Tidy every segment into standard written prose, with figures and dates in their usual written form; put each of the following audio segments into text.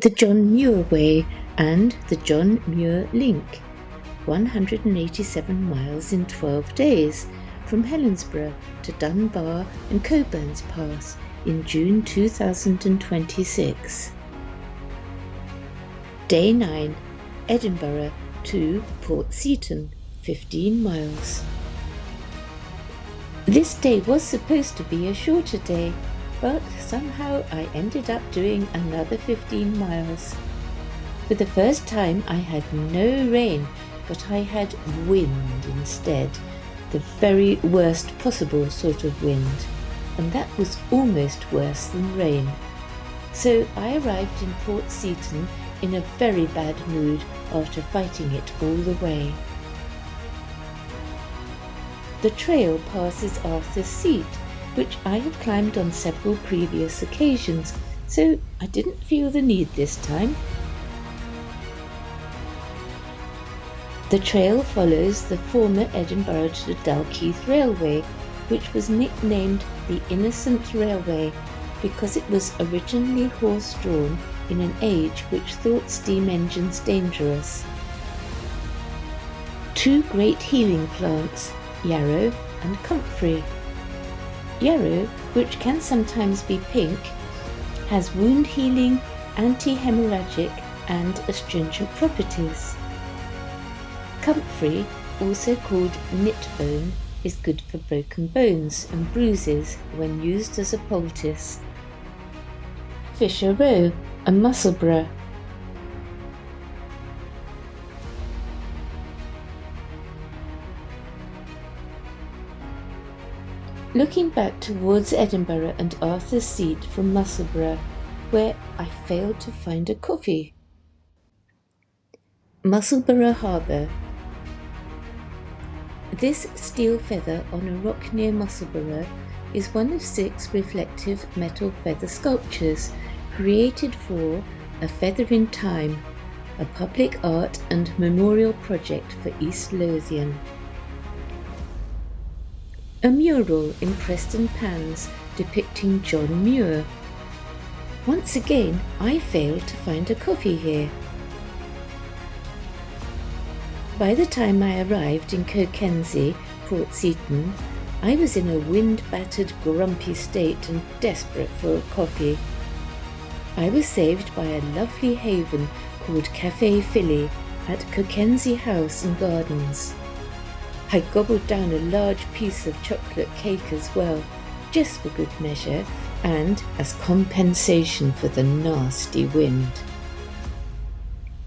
the John Muir Way and the John Muir Link, 187 miles in 12 days, from Helensburgh to Dunbar and Coburn's Pass in June 2026. Day 9, Edinburgh to Port Seton, 15 miles. This day was supposed to be a shorter day, but somehow I ended up doing another 15 miles. For the first time I had no rain, but I had wind instead, the very worst possible sort of wind, and that was almost worse than rain. So I arrived in Port Seton in a very bad mood after fighting it all the way. The trail passes Arthur's Seat, which I had climbed on several previous occasions, so I didn't feel the need this time. The trail follows the former Edinburgh to Dalkeith Railway, which was nicknamed the Innocent Railway because it was originally horse-drawn in an age which thought steam engines dangerous. Two great healing plants, yarrow and comfrey. Yarrow, which can sometimes be pink, has wound healing, anti-hemorrhagic and astringent properties. Comfrey, also called knit bone, is good for broken bones and bruises when used as a poultice. Fisher Row and Musselburgh. Looking back towards Edinburgh and Arthur's Seat from Musselburgh, where I failed to find a coffee. Musselburgh Harbour. This steel feather on a rock near Musselburgh is one of 6 reflective metal feather sculptures created for A Feather in Time, a public art and memorial project for East Lothian. A mural in Preston Pans depicting John Muir. Once again, I failed to find a coffee here. By the time I arrived in Cockenzie, Port Seton, I was in a wind-battered, grumpy state and desperate for a coffee. I was saved by a lovely haven called Café Philly at Cockenzie House and Gardens. I gobbled down a large piece of chocolate cake as well, just for good measure, and as compensation for the nasty wind.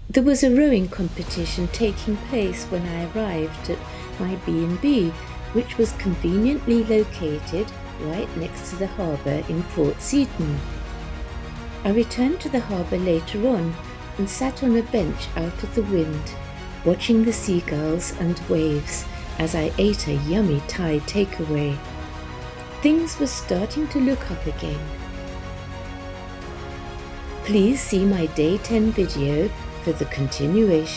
There was a rowing competition taking place when I arrived at my B&B, which was conveniently located right next to the harbour in Port Seton. I returned to the harbour later on and sat on a bench out of the wind, watching the seagulls and waves as I ate a yummy Thai takeaway. Things were starting to look up again. Please see my Day 10 video for the continuation.